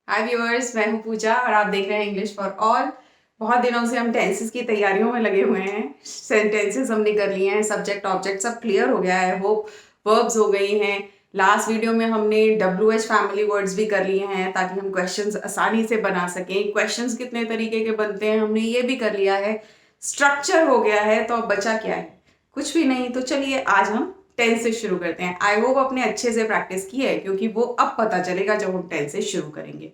हाय viewers, मैं हूँ पूजा और आप देख रहे हैं इंग्लिश फॉर ऑल। बहुत दिनों से हम टेंसेस की तैयारियों में लगे हुए हैं। सेंटेंसेस हमने कर लिए हैं, सब्जेक्ट ऑब्जेक्ट सब क्लियर हो गया है, होप वर्ब्स हो गई हैं। लास्ट वीडियो में हमने WH फैमिली वर्ड्स भी कर लिए हैं ताकि हम क्वेश्चंस आसानी से बना सकें। क्वेश्चंस कितने तरीके के बनते हैं हमने ये भी कर लिया है, स्ट्रक्चर हो गया है। तो अब बचा क्या है? कुछ भी नहीं। तो चलिए आज हम टेंस से शुरू करते हैं। आई होप आपने अच्छे से प्रैक्टिस की है, क्योंकि वो अब पता चलेगा जब हम टेंस से शुरू करेंगे।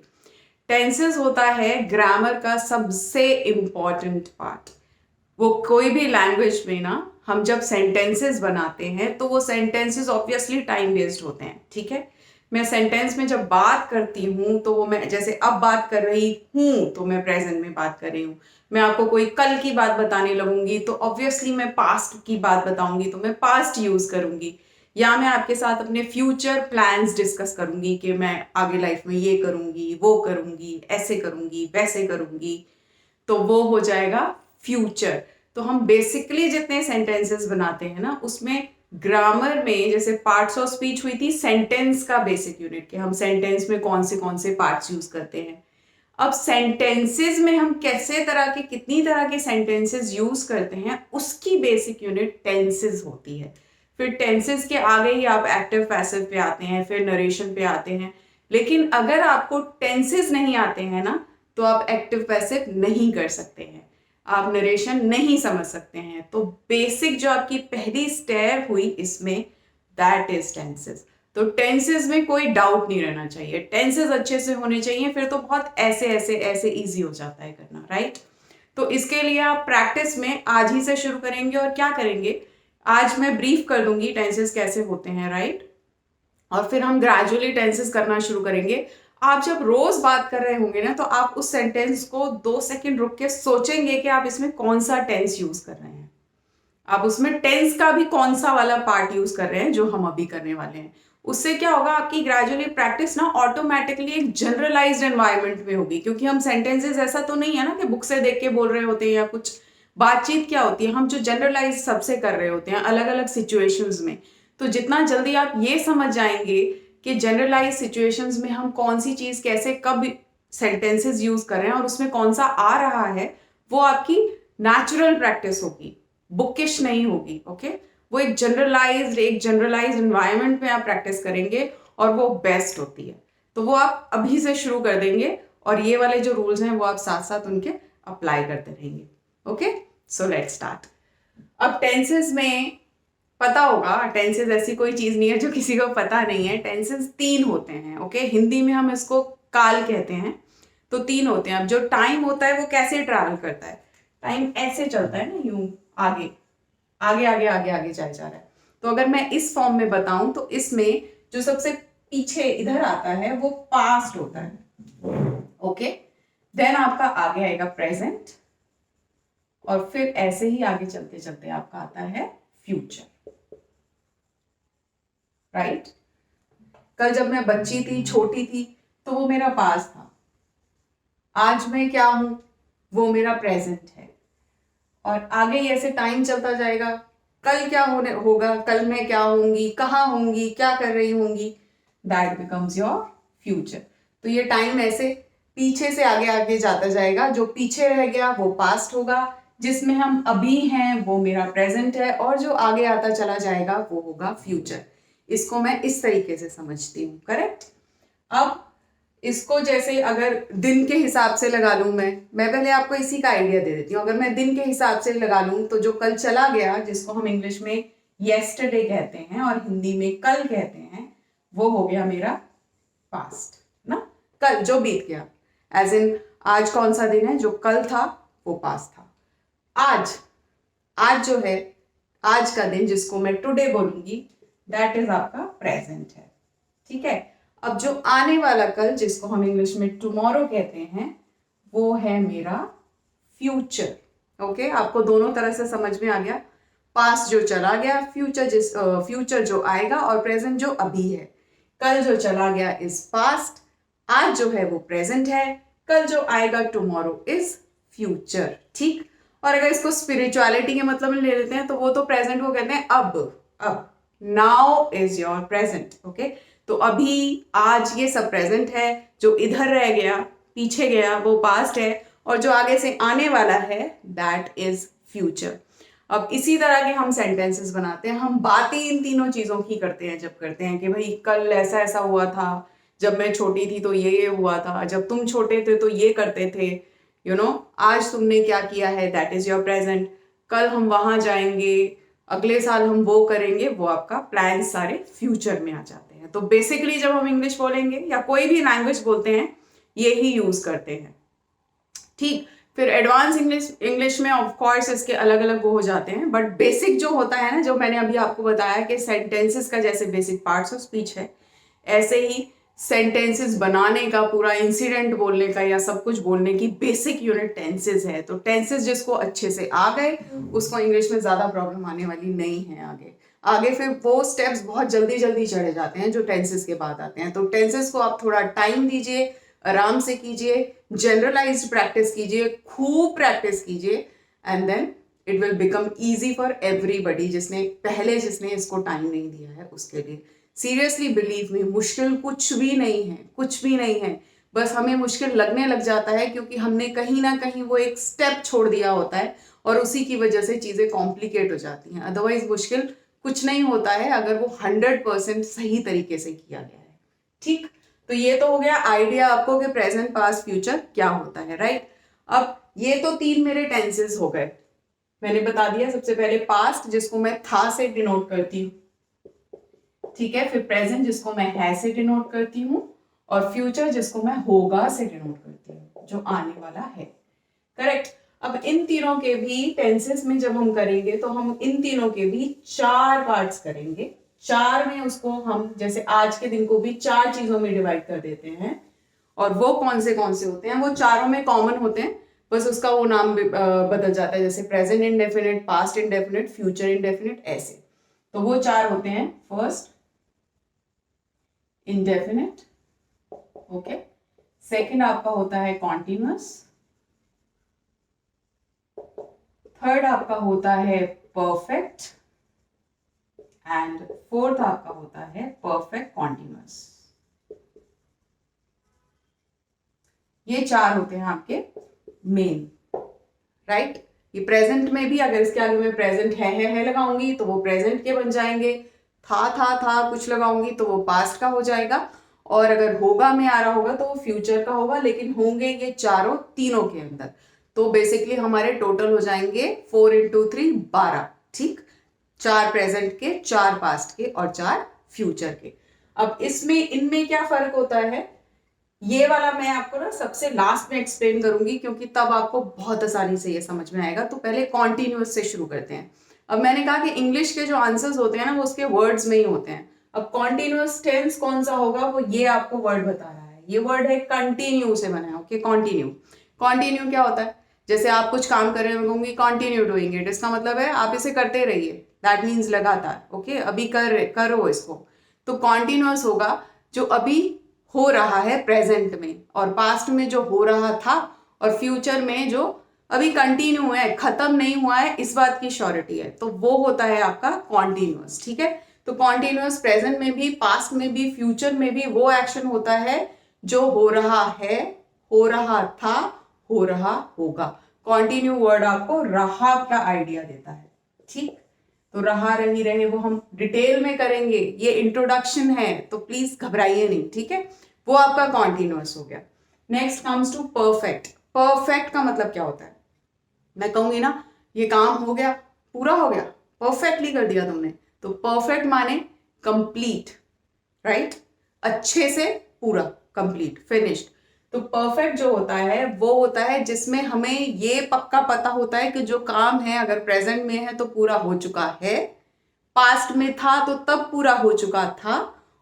टेंसेस होता है ग्रामर का सबसे इंपॉर्टेंट पार्ट। वो कोई भी लैंग्वेज में ना, हम जब सेंटेंसेस बनाते हैं तो वो सेंटेंसेस ऑब्वियसली टाइम बेस्ड होते हैं, ठीक है। मैं सेंटेंस में जब बात करती हूँ तो वो, मैं जैसे अब बात कर रही हूँ तो मैं प्रेजेंट में बात कर रही हूँ। मैं आपको कोई कल की बात बताने लगूंगी तो ऑब्वियसली मैं पास्ट की बात बताऊंगी तो मैं पास्ट यूज करूंगी। या मैं आपके साथ अपने फ्यूचर प्लान्स डिस्कस करूंगी कि मैं आगे लाइफ में ये करूंगी, वो करूंगी, ऐसे करूंगी, वैसे करूंगी, तो वो हो जाएगा फ्यूचर। तो हम बेसिकली जितने सेंटेंसेस बनाते हैं ना, उसमें ग्रामर में जैसे पार्ट्स ऑफ स्पीच हुई थी सेंटेंस का बेसिक यूनिट, कि हम सेंटेंस में कौन से पार्ट्स यूज करते हैं। अब सेंटेंसेस में हम कैसे तरह के, कितनी तरह के सेंटेंसेस यूज करते हैं, उसकी बेसिक यूनिट टेंसेस होती है। फिर टेंसेस के आगे ही आप एक्टिव पैसिव पे आते हैं, फिर नरेशन पे आते हैं। लेकिन अगर आपको टेंसेस नहीं आते हैं ना, तो आप एक्टिव पैसिव नहीं कर सकते हैं, आप नरेशन नहीं समझ सकते हैं। तो बेसिक जो आपकी पहली स्टेप हुई इसमें, दैट इज टेंसेस। तो टेंसेस में कोई डाउट नहीं रहना चाहिए, टेंसेस अच्छे से होने चाहिए, फिर तो बहुत ऐसे ऐसे ऐसे इजी हो जाता है करना, राइट। तो इसके लिए आप प्रैक्टिस में आज ही से शुरू करेंगे। और क्या करेंगे, आज मैं ब्रीफ कर दूंगी टेंसेस कैसे होते हैं, राइट। और फिर हम ग्रेजुअली टेंसेस करना शुरू करेंगे। आप जब रोज बात कर रहे होंगे ना, तो आप उस सेंटेंस को 2 सेकंड रुक के सोचेंगे कि आप इसमें कौन सा टेंस यूज कर रहे हैं, आप उसमें टेंस का भी कौन सा वाला पार्ट यूज कर रहे हैं जो हम अभी करने वाले हैं। उससे क्या होगा, आपकी ग्रेजुअली प्रैक्टिस ना ऑटोमेटिकली एक जनरलाइज्ड एनवायरनमेंट में होगी। क्योंकि हम सेंटेंसेस ऐसा तो नहीं है ना कि बुक से देख के बोल रहे होते हैं या कुछ। बातचीत क्या होती है, हम जो जनरलाइज सबसे कर रहे होते हैं अलग अलग सिचुएशंस में। तो जितना जल्दी आप ये समझ जाएंगे कि जनरलाइज सिचुएशंस में हम कौन सी चीज कैसे कब सेंटेंसेस यूज कर रहे हैं और उसमें कौन सा आ रहा है, वो आपकी नेचुरल प्रैक्टिस होगी, बुकिश नहीं होगी। ओके, वो एक जनरलाइज एनवायरनमेंट में आप प्रैक्टिस करेंगे और वो बेस्ट होती है। तो वो आप अभी से शुरू कर देंगे और ये वाले जो रूल्स हैं वो आप साथ साथ उनके अप्लाई करते रहेंगे। Okay, so let's start. अब टेंसेस में पता होगा, टेंसेस ऐसी कोई चीज नहीं है जो किसी को पता नहीं है। टेंसेस 3 होते हैं। ओके, हिंदी में हम इसको काल कहते हैं। तो 3 होते हैं। अब जो टाइम होता है वो कैसे ट्रैवल करता है, टाइम ऐसे चलता है ना, यूं आगे आगे आगे आगे आगे जाए जा रहा है। तो अगर मैं इस फॉर्म में बताऊं तो इसमें जो सबसे पीछे इधर आता है वो पास्ट होता है। ओके, देन आपका आगे आएगा प्रेजेंट, और फिर ऐसे ही आगे चलते चलते आपका आता है फ्यूचर, राइट। कल जब मैं बच्ची थी, छोटी थी, तो वो मेरा पास्ट था। आज मैं क्या हूं, वो मेरा प्रेजेंट है। और आगे ही ऐसे टाइम चलता जाएगा, कल क्या होने होगा, कल मैं क्या होंगी, कहाँ होंगी, क्या कर रही होंगी, दैट बिकम्स योर फ्यूचर। तो ये टाइम ऐसे पीछे से आगे आगे जाता जाएगा। जो पीछे रह गया वो पास्ट होगा, जिसमें हम अभी हैं वो मेरा प्रेजेंट है, और जो आगे आता चला जाएगा वो होगा फ्यूचर। इसको मैं इस तरीके से समझती हूँ, करेक्ट। अब इसको जैसे अगर दिन के हिसाब से लगा लूं, मैं पहले आपको इसी का आइडिया दे देती हूँ। अगर मैं दिन के हिसाब से लगा लूं तो जो कल चला गया, जिसको हम इंग्लिश में येस्टरडे कहते हैं और हिंदी में कल कहते हैं, वो हो गया मेरा पास्ट ना। कल जो बीत गया, एज इन आज कौन सा दिन है, जो कल था वो पास्ट था। आज आज जो है, आज का दिन जिसको मैं टुडे बोलूंगी, दैट इज आपका प्रेजेंट है, ठीक है। अब जो आने वाला कल, जिसको हम इंग्लिश में टुमारो कहते हैं, वो है मेरा फ्यूचर। ओके, आपको दोनों तरह से समझ में आ गया। पास्ट जो चला गया, फ्यूचर जो आएगा, और प्रेजेंट जो अभी है। कल जो चला गया इज पास्ट, आज जो है वो प्रेजेंट है, कल जो आएगा टुमारो इज फ्यूचर, ठीक। और अगर इसको स्पिरिचुअलिटी के मतलब में ले लेते हैं तो वो तो प्रेजेंट को कहते हैं अब now is your present. Okay, तो अभी आज ये सब प्रेजेंट है, जो इधर रह गया पीछे गया वो पास्ट है, और जो आगे से आने वाला है दैट इज फ्यूचर। अब इसी तरह के हम सेंटेंसेस बनाते हैं, हम बातें इन तीनों चीजों की करते हैं जब करते हैं कि भाई कल ऐसा ऐसा हुआ था, जब मैं छोटी थी तो ये हुआ था, जब तुम छोटे थे तो ये करते थे, आज तुमने क्या किया है, दैट इज योर प्रेजेंट। कल हम वहां जाएंगे, अगले साल हम वो करेंगे, वो आपका प्लान सारे फ्यूचर में आ जाते हैं। तो बेसिकली जब हम इंग्लिश बोलेंगे या कोई भी लैंग्वेज बोलते हैं ये ही यूज करते हैं। ठीक, फिर एडवांस इंग्लिश में ऑफ कोर्स इसके अलग अलग वो हो जाते हैं, बट बेसिक जो होता है ना, जो मैंने अभी आपको बताया कि सेंटेंसेस का जैसे बेसिक पार्ट्स ऑफ स्पीच है, ऐसे ही सेंटेंसेस बनाने का, पूरा इंसिडेंट बोलने का या सब कुछ बोलने की बेसिक यूनिट टेंसेस है। तो टेंसेस जिसको अच्छे से आ गए उसको इंग्लिश में ज्यादा प्रॉब्लम आने वाली नहीं है। आगे आगे फिर वो स्टेप्स बहुत जल्दी जल्दी चढ़े जाते हैं जो टेंसेस के बाद आते हैं। तो टेंसेस को आप थोड़ा टाइम दीजिए, आराम से कीजिए, जनरलाइज्ड प्रैक्टिस कीजिए, खूब प्रैक्टिस कीजिए, and then it will become easy for everybody जिसने इसको टाइम नहीं दिया है उसके लिए। सीरियसली बिलीव मी, मुश्किल कुछ भी नहीं है, कुछ भी नहीं है। बस हमें मुश्किल लगने लग जाता है क्योंकि हमने कहीं ना कहीं वो एक स्टेप छोड़ दिया होता है और उसी की वजह से चीजें कॉम्प्लिकेट हो जाती हैं। अदरवाइज मुश्किल कुछ नहीं होता है अगर वो 100% सही तरीके से किया गया है। ठीक, तो ये तो हो गया आइडिया आपको कि प्रेजेंट पास्ट फ्यूचर क्या होता है, राइट। अब ये तो 3 मेरे टेंसेस हो गए। मैंने बता दिया सबसे पहले पास्ट जिसको मैं था से डिनोट करती हूँ, ठीक है, फिर प्रेजेंट जिसको मैं है से डिनोट करती हूँ, और फ्यूचर जिसको मैं होगा से डिनोट करती हूँ, जो आने वाला है। करेक्ट। अब इन तीनों के भी टेंसेस में जब हम करेंगे तो हम इन तीनों के भी 4 पार्ट्स करेंगे। 4 में उसको हम जैसे आज के दिन को भी 4 चीजों में डिवाइड कर देते हैं, और वो कौन से होते हैं, वो चारों में कॉमन होते हैं, बस उसका वो नाम बदल जाता है, जैसे present indefinite, past indefinite, future indefinite, ऐसे। तो वो 4 होते हैं। First indefinite, okay. सेकंड आपका होता है कॉन्टिन्यूअस, थर्ड आपका होता है परफेक्ट, एंड फोर्थ आपका होता है परफेक्ट कॉन्टिन्यूअस। ये 4 होते हैं आपके मेन, राइट। ये प्रेजेंट में भी अगर इसके आगे मैं प्रेजेंट है लगाऊंगी तो वो प्रेजेंट के बन जाएंगे, था कुछ लगाऊंगी तो वो पास्ट का हो जाएगा, और अगर होगा में आ रहा होगा तो वो फ्यूचर का होगा, लेकिन होंगे ये चारों तीनों के अंदर। तो बेसिकली हमारे टोटल हो जाएंगे 4 × 3 12, ठीक। 4 प्रेजेंट के, 4 पास्ट के और 4 फ्यूचर के। अब इसमें इनमें क्या फर्क होता है ये वाला मैं आपको ना सबसे लास्ट में एक्सप्लेन करूंगी, क्योंकि तब आपको बहुत आसानी से ये समझ में आएगा। तो पहले कॉन्टिन्यूअस से शुरू करते हैं। अब मैंने कहा कि इंग्लिश के जो आंसर्स होते हैं ना वो उसके वर्ड्स में ही होते हैं। अब कॉन्टिन्यूअस टेंस कौन सा होगा वो ये आपको वर्ड बता रहा है। ये वर्ड है कंटिन्यू से बना है, ओके। कंटिन्यू, कंटिन्यू क्या होता है, जैसे आप कुछ काम कर रहे हो, कहूंगी कंटिन्यू डूइंग इट, इसका मतलब है आप इसे करते रहिए, दैट मीन्स लगातार, ओके। अभी करो इसको। तो कॉन्टिन्यूअस होगा जो अभी हो रहा है प्रेजेंट में, और पास्ट में जो हो रहा था, और फ्यूचर में जो अभी कंटिन्यू है, खत्म नहीं हुआ है, इस बात की श्योरिटी है, तो वो होता है आपका कॉन्टिन्यूअस, ठीक है। तो कॉन्टिन्यूअस प्रेजेंट में भी, पास्ट में भी, फ्यूचर में भी वो एक्शन होता है जो हो रहा है, हो रहा था, हो रहा होगा। कॉन्टिन्यू वर्ड आपको रहा का आइडिया देता है, ठीक। तो रहा, रही, रहे वो हम डिटेल में करेंगे, ये इंट्रोडक्शन है, तो प्लीज घबराइए नहीं, ठीक है। वो आपका कॉन्टिन्यूअस हो गया। Next comes to perfect. Perfect का मतलब क्या होता है, मैं कहूंगी ना ये काम हो गया, पूरा हो गया, परफेक्टली कर दिया तुमने, तो परफेक्ट माने कंप्लीट, राइट, अच्छे से पूरा, कंप्लीट, फिनिश्ड। तो परफेक्ट जो होता है वो होता है जिसमें हमें ये पक्का पता होता है कि जो काम है अगर प्रेजेंट में है तो पूरा हो चुका है, पास्ट में था तो तब पूरा हो चुका था,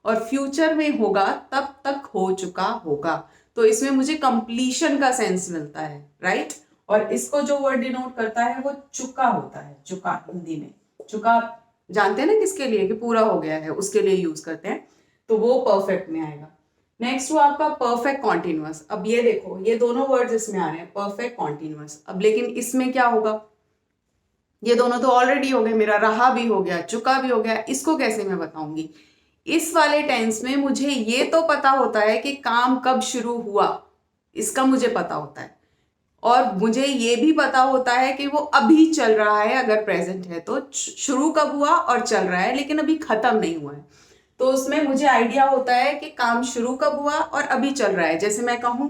और फ्यूचर में होगा तब तक हो चुका होगा। तो इसमें मुझे कंप्लीशन का सेंस मिलता है, राइट। और इसको जो वर्ड डिनोट करता है वो चुका होता है, चुका, हिंदी में चुका जानते हैं ना किसके लिए, कि पूरा हो गया है, उसके लिए यूज करते हैं, तो वो परफेक्ट में आएगा। नेक्स्ट हुआ आपका परफेक्ट कॉन्टिन्यूअस। अब ये देखो, ये दोनों वर्ड्स इसमें आ रहे हैं, परफेक्ट कॉन्टिन्यूअस। अब लेकिन इसमें क्या होगा, ये दोनों तो ऑलरेडी हो गए, मेरा रहा भी हो गया, चुका भी हो गया, इसको कैसे मैं बताऊंगी। इस वाले टेंस में मुझे ये तो पता होता है कि काम कब शुरू हुआ, इसका मुझे पता होता है, और मुझे ये भी पता होता है कि वो अभी चल रहा है, अगर प्रेजेंट है तो शुरू कब हुआ और चल रहा है लेकिन अभी खत्म नहीं हुआ है। तो उसमें मुझे आइडिया होता है कि काम शुरू कब हुआ और अभी चल रहा है। जैसे मैं कहूँ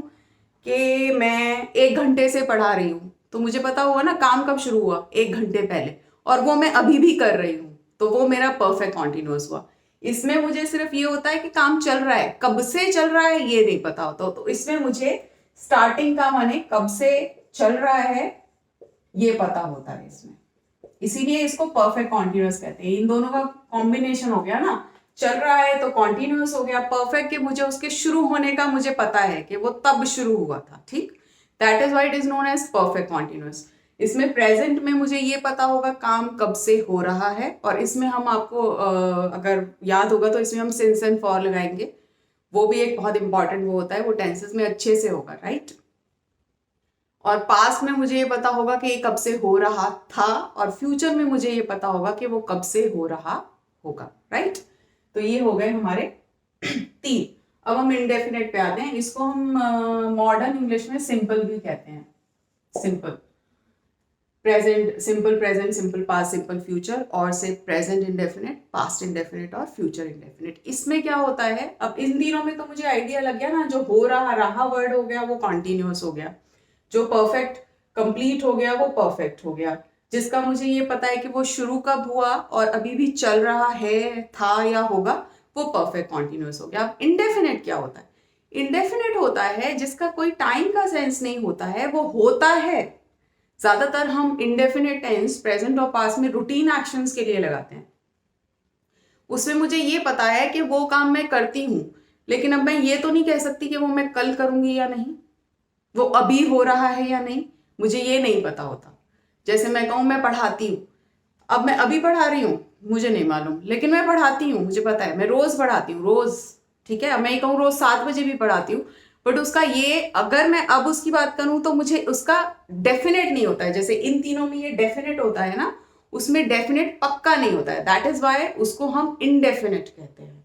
कि मैं 1 घंटे से पढ़ा रही हूँ, तो मुझे पता हुआ ना काम कब शुरू हुआ, 1 घंटे पहले, और वो मैं अभी भी कर रही हूँ, तो वो मेरा परफेक्ट कॉन्टिन्यूअस हुआ। इसमें मुझे सिर्फ ये होता है कि काम चल रहा है, कब से चल रहा है ये नहीं पता होता। तो इसमें मुझे स्टार्टिंग का माने कब से चल रहा है ये पता होता है इसमें, इसीलिए इसको परफेक्ट कॉन्टिन्यूअस कहते हैं। इन दोनों का कॉम्बिनेशन हो गया ना, चल रहा है तो कॉन्टिन्यूअस हो गया, परफेक्ट के मुझे उसके शुरू होने का मुझे पता है कि वो तब शुरू हुआ था, ठीक। That is why it is known as perfect continuous. इसमें प्रेजेंट में मुझे ये पता होगा काम कब से हो रहा है, और इसमें हम आपको अगर याद होगा तो इसमें हम सिंस एंड फॉर लगाएंगे, वो भी एक बहुत इंपॉर्टेंट वो होता है, वो टेंसेस में अच्छे से होगा, राइट। और पास्ट में मुझे ये पता होगा कि ये कब से हो रहा था, और फ्यूचर में मुझे ये पता होगा कि वो कब से हो रहा होगा, राइट। तो ये हो गए हमारे 3। अब हम इंडेफिनेट पे आते हैं। इसको हम मॉडर्न इंग्लिश में सिंपल भी कहते हैं। Simple present, simple present, simple past, simple future, और से प्रेजेंट इंडेफिनेट, पास्ट इंडेफिनेट और फ्यूचर इंडेफिनेट। इसमें क्या होता है, अब इन तीनों में तो मुझे आइडिया लग गया ना, जो हो रहा वर्ड हो गया वो कॉन्टिन्यूअस हो गया, जो परफेक्ट कंप्लीट हो गया वो परफेक्ट हो गया, जिसका मुझे ये पता है कि वो शुरू कब हुआ और अभी भी चल रहा है, था या होगा, वो परफेक्ट कॉन्टिन्यूअस हो गया। अब इंडेफिनेट क्या होता है? इंडेफिनेट होता है जिसका कोई टाइम का सेंस नहीं होता है, वो होता है। ज्यादातर हम इंडेफिनेट टेंस प्रेजेंट और पास्ट में रूटीन एक्शंस के लिए लगाते हैं। उसमें मुझे ये पता है कि वो काम मैं करती हूं, लेकिन अब मैं ये तो नहीं कह सकती कि वो मैं कल करूंगी या नहीं, वो अभी हो रहा है या नहीं, मुझे ये नहीं पता होता। जैसे मैं कहूं मैं पढ़ाती हूँ, अब मैं अभी पढ़ा रही हूँ मुझे नहीं मालूम, लेकिन मैं पढ़ाती हूँ, मुझे पता है, मैं रोज पढ़ाती हूँ, रोज, ठीक है। अब मैं ये कहूँ रोज 7 बजे भी पढ़ाती हूँ, बट उसका ये, अगर मैं अब उसकी बात करूं तो मुझे उसका डेफिनेट नहीं होता है। जैसे इन तीनों में ये डेफिनेट होता है ना, उसमें डेफिनेट पक्का नहीं होता है। दैट इज वाई उसको हम इनडेफिनेट कहते हैं,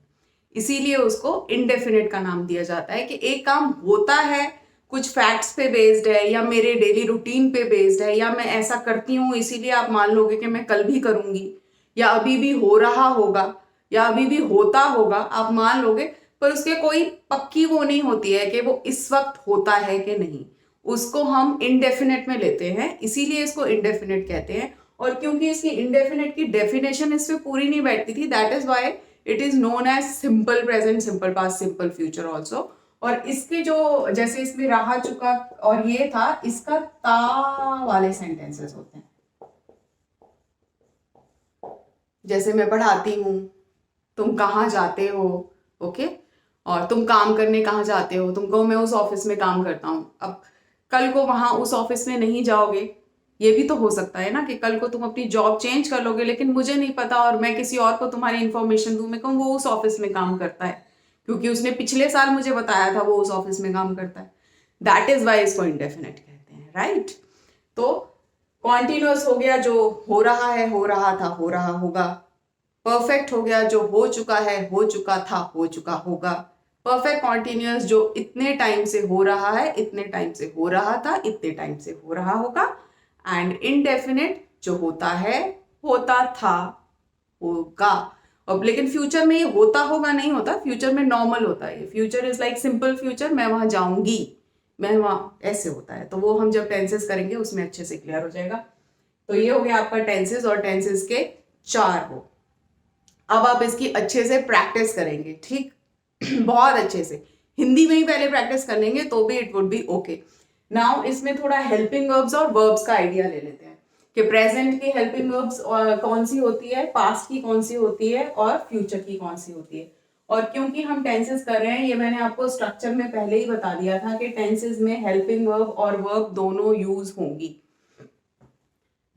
इसीलिए उसको इनडेफिनेट का नाम दिया जाता है कि एक काम होता है, कुछ फैक्ट्स पे बेस्ड है, या मेरे डेली रूटीन पे बेस्ड है, या मैं ऐसा करती हूँ इसीलिए आप मान लोगे कि मैं कल भी करूंगी, या अभी भी हो रहा होगा, या अभी भी होता होगा, आप मान लोगे, पर उसके कोई पक्की वो नहीं होती है कि वो इस वक्त होता है कि नहीं। उसको हम इनडेफिनेट में लेते हैं, इसीलिए इसको इनडेफिनेट कहते हैं। और क्योंकि इसकी इनडेफिनेट की डेफिनेशन इस पे पूरी नहीं बैठती थी, that is why it is known as simple present, simple past, simple future also. और इसके जो, जैसे इसमें रहा चुका और ये था, इसका ता वाले सेंटेंसेस होते हैं। जैसे मैं पढ़ाती हूँ, तुम कहाँ जाते हो, ओके, और तुम काम करने कहाँ जाते हो, तुम कहो मैं उस ऑफिस में काम करता हूँ। अब कल को वहां उस ऑफिस में नहीं जाओगे, ये भी तो हो सकता है ना कि कल को तुम अपनी जॉब चेंज कर लोगे, लेकिन मुझे नहीं पता और मैं किसी और को तुम्हारी इंफॉर्मेशन दूं, मैं कहूँ वो उस ऑफिस में काम करता है, क्योंकि उसने पिछले साल मुझे बताया था वो उस ऑफिस में काम करता है। दैट इज वाई इसको इंडेफिनेट कहते हैं, राइट। तो कॉन्टिन्यूअस हो गया, जो हो रहा है, हो रहा था, हो रहा होगा। परफेक्ट हो गया, जो हो चुका है, हो चुका था, हो चुका होगा। परफेक्ट कॉन्टिन्यूअस, जो इतने टाइम से हो रहा है, इतने टाइम से हो रहा था, इतने टाइम से हो रहा होगा। एंड इनडेफिनेट, जो होता है, होता था, होगा। अब लेकिन फ्यूचर में ये होता होगा नहीं होता, फ्यूचर में नॉर्मल होता है। Future is like simple future, मैं वहां जाऊंगी, मैं वहां, ऐसे होता है। तो वो हम जब टेंसेस करेंगे उसमें अच्छे से क्लियर हो जाएगा। तो ये हो गया आपका टेंसेस, और टेंसेस के 4 वो। अब आप इसकी अच्छे से प्रैक्टिस करेंगे, ठीक बहुत अच्छे से। हिंदी में ही पहले प्रैक्टिस कर लेंगे तो भी it would be okay. Now इसमें थोड़ा हेल्पिंग वर्ब्स और वर्ब्स का आइडिया ले लेते हैं कि प्रेजेंट की हेल्पिंग वर्ब्स कौन सी होती है, पास्ट की कौन सी होती है, और फ्यूचर की कौन सी होती है। और क्योंकि हम टेंसेस कर रहे हैं, ये मैंने आपको स्ट्रक्चर में पहले ही बता दिया था कि टेंसेस में हेल्पिंग वर्ब और वर्ब दोनों यूज होंगी।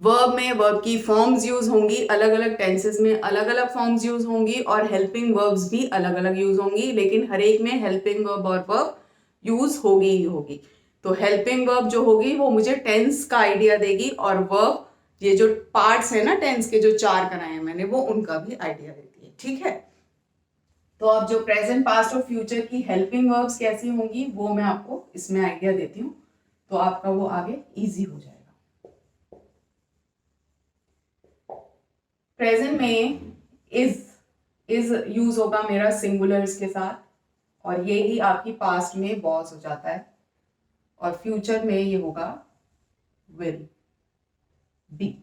वर्ब में वर्ब की फॉर्म्स यूज होंगी, अलग अलग टेंसेस में अलग अलग फॉर्म्स यूज होंगी, और हेल्पिंग वर्ब्स भी अलग अलग यूज होंगी, लेकिन हर एक में हेल्पिंग वर्ब और वर्ब यूज होगी ही होगी। तो हेल्पिंग वर्ब जो होगी वो मुझे टेंस का आइडिया देगी, और वर्ब, ये जो पार्ट्स है ना टेंस के, जो 4 कराए हैं मैंने, वो उनका भी आइडिया देती है, ठीक है। तो अब जो प्रेजेंट, पास्ट और फ्यूचर की हेल्पिंग वर्ब्स कैसी होंगी वो मैं आपको इसमें आइडिया देती हूँ, तो आपका वो आगे इजी हो जाएगा। प्रेजेंट में इज यूज होगा मेरा सिंगुलर्स के साथ, और ये ही आपकी पास्ट में वॉज हो जाता है, और फ्यूचर में ये होगा विल बी।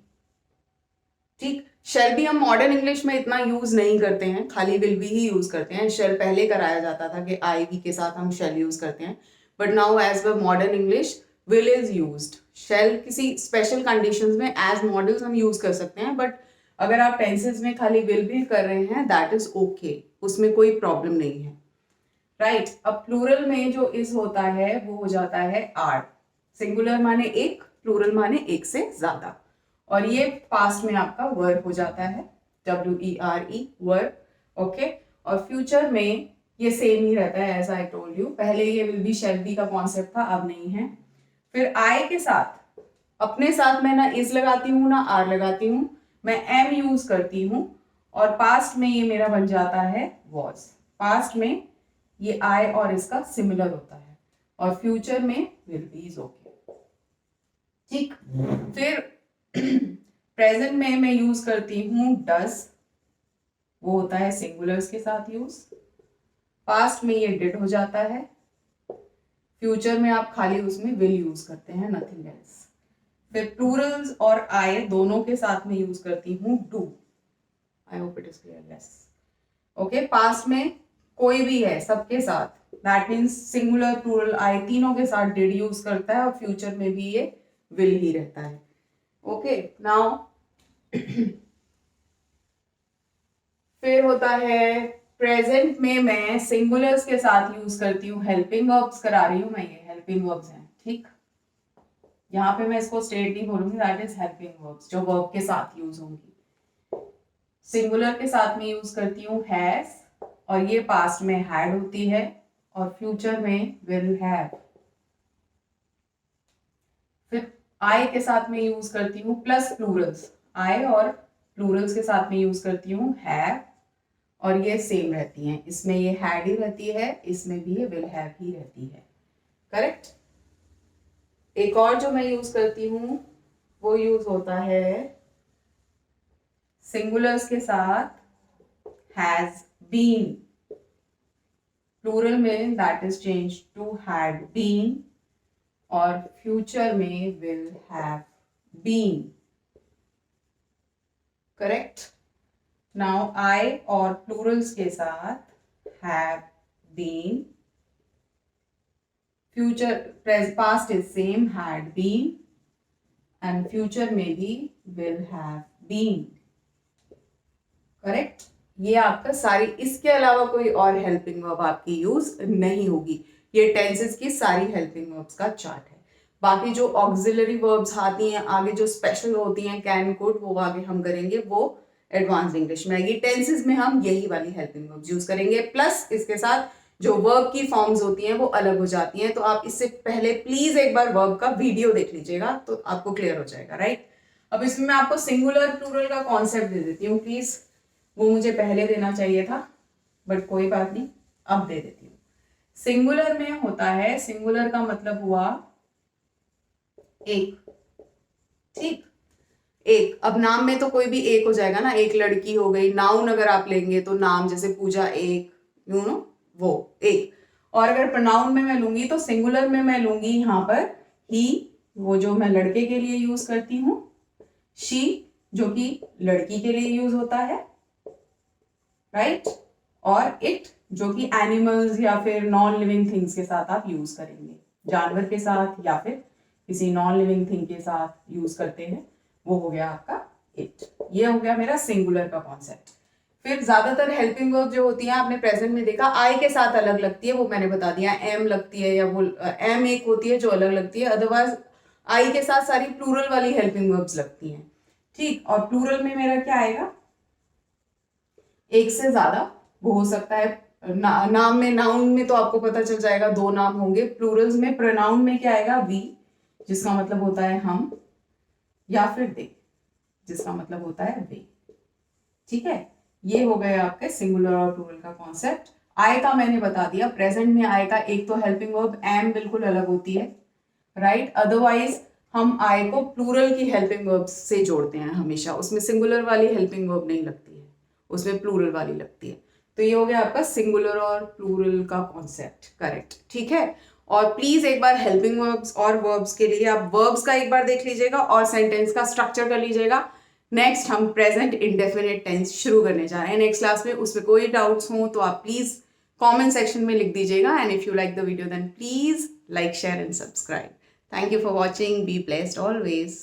ठीक, शेल भी हम मॉडर्न इंग्लिश में इतना यूज नहीं करते हैं, खाली विल बी ही यूज करते हैं। शेल पहले कराया जाता था कि आई बी के साथ हम शेल यूज करते हैं, बट नाउ एज व modern English will is used. Shall किसी स्पेशल कंडीशंस में एज मॉडल्स हम यूज कर सकते हैं, बट अगर आप टेंसेस में खाली विल भी कर रहे हैं दैट इज ओके, उसमें कोई प्रॉब्लम नहीं है, राइट। अब प्लूरल में जो इज होता है वो हो जाता है आर। सिंगुलर माने एक, प्लूरल माने एक से ज्यादा, और ये पास्ट में आपका वर्ब हो जाता है, WERE वर्ब, ओके। और फ्यूचर में ये सेम ही रहता है एज आई टोल्ड यू, पहले ये विल बी शैल बी का कॉन्सेप्ट था, अब नहीं है। फिर आई के साथ, अपने साथ मैं ना इज लगाती हूँ ना आर लगाती हूँ, मैं एम यूज करती हूँ, और पास्ट में ये मेरा बन जाता है वॉज। पास्ट में ये आई और इसका सिमिलर होता है, और फ्यूचर में विल बी इज ओके, ठीक। फिर प्रेजेंट में मैं यूज करती हूँ डज, वो होता है सिंगुलर्स के साथ यूज। पास्ट में ये डिड हो जाता है, फ्यूचर में आप खाली उसमें विल यूज करते हैं, नथिंग एल्स। फिर प्लूरल्स और आई दोनों के साथ में यूज करती हूँ do. I hope it is clear, yes, okay. Past में कोई भी है सबके साथ, दैट मीन्स सिंगुलर प्लूरल आई तीनों के साथ डिड यूज करता है, और फ्यूचर में भी ये विल ही रहता है, ओके। नाउ फिर होता है प्रेजेंट में मैं सिंगुलर्स के साथ यूज करती हूँ हेल्पिंग वर्ब्स, करा रही हूँ मैं, ये हेल्पिंग वर्ब्स हैं, ठीक। यहाँ पे मैं इसको स्ट्रेट नहीं बोलूंगी, दैट इज हेल्पिंग वर्ब्स जो वर्ब के साथ यूज होंगी। सिंगुलर के साथ में यूज करती हूँ हैज, और ये पास्ट में हैड होती है, और फ्यूचर में विल हैव। फिर आई के साथ में यूज करती हूँ प्लस प्लूरल्स, आई और प्लूरल्स के साथ में यूज करती हूँ हैव, और ये सेम रहती हैं, इसमें ये हैड ही रहती है, इसमें भी ये विल हैव ही रहती है, करेक्ट। एक और जो मैं यूज करती हूँ वो यूज होता है सिंगुलर्स के साथ हैज बीन, प्लूरल में that is change to had been, और फ्यूचर में will have been, correct. Now I और प्लूरल्स के साथ have been, future past is same had been, and future में भी विल हैव बीन, करेक्ट। ये आपका सारी, इसके अलावा कोई और हेल्पिंग वर्ब आपकी यूज नहीं होगी। ये टेंसेस की सारी हेल्पिंग वर्ब्स का चार्ट है। बाकी जो ऑक्सिलरी वर्ब्स आती हैं आगे, जो स्पेशल होती हैं कैन कुड, वो आगे हम करेंगे, वो एडवांस इंग्लिश में आएगी। टेंसेस में हम यही वाली हेल्पिंग वर्ब्स यूज करेंगे, प्लस इसके साथ जो वर्ब की फॉर्म्स होती हैं वो अलग हो जाती हैं। तो आप इससे पहले प्लीज एक बार वर्ब का वीडियो देख लीजिएगा तो आपको क्लियर हो जाएगा, राइट। अब इसमें मैं आपको सिंगुलर प्लूरल का कॉन्सेप्ट दे देती हूँ, प्लीज। वो मुझे पहले देना चाहिए था, बट कोई बात नहीं, अब दे देती हूँ। सिंगुलर में होता है, सिंगुलर का मतलब हुआ एक, ठीक, एक। अब नाम में तो कोई भी एक हो जाएगा ना, एक लड़की हो गई। नाउन अगर आप लेंगे तो नाम, जैसे पूजा एक, यू नो, वो एक। और अगर प्रोनाउन में मैं लूंगी तो सिंगुलर में मैं लूंगी यहाँ पर ही, वो जो मैं लड़के के लिए यूज करती हूँ, शी जो कि लड़की के लिए यूज होता है, राइट, और इट जो कि एनिमल्स या फिर नॉन लिविंग थिंग्स के साथ आप यूज करेंगे, जानवर के साथ या फिर किसी नॉन लिविंग थिंग के साथ यूज करते हैं, वो हो गया आपका इट। ये हो गया मेरा सिंगुलर का कॉन्सेप्ट। फिर ज्यादातर हेल्पिंग वर्ब जो होती है आपने प्रेजेंट में देखा आई के साथ अलग लगती है, वो मैंने बता दिया, एम लगती है, या वो एम एक होती है जो अलग लगती है, अदरवाइज आई के साथ सारी प्लूरल वाली हेल्पिंग वर्ब्स लगती हैं, ठीक। और प्लूरल में मेरा क्या आएगा, एक से ज्यादा, वो हो सकता है नाम में, नाउन में तो आपको पता चल जाएगा दो नाम होंगे। प्लूरल्स में, प्रोनाउन में क्या आएगा, वी जिसका मतलब होता है हम, या फिर दे जिसका मतलब होता है वे, ठीक है। ये हो गए आपके सिंगुलर और प्लूरल का कॉन्सेप्ट। आई का मैंने बता दिया, प्रेजेंट में आई का एक तो हेल्पिंग वर्ब एम बिल्कुल अलग होती है, राइट। अदरवाइज हम आई को प्लूरल की हेल्पिंग वर्ब से जोड़ते हैं हमेशा, उसमें सिंगुलर वाली हेल्पिंग वर्ब नहीं लगती है, उसमें प्लूरल वाली लगती है। तो ये हो गया आपका सिंगुलर और प्लूरल का कॉन्सेप्ट, करेक्ट, ठीक है। और प्लीज एक बार हेल्पिंग वर्ब्स और वर्ब्स के लिए आप वर्ब्स का एक बार देख लीजिएगा और सेंटेंस का स्ट्रक्चर कर लीजिएगा। नेक्स्ट हम प्रेजेंट इंडेफिनिट टेंस शुरू करने जा रहे हैं नेक्स्ट क्लास में। उसमें कोई डाउट्स हो तो आप प्लीज कमेंट सेक्शन में लिख दीजिएगा, and if you like the video then please like, share and subscribe. Thank you for watching. Be blessed always.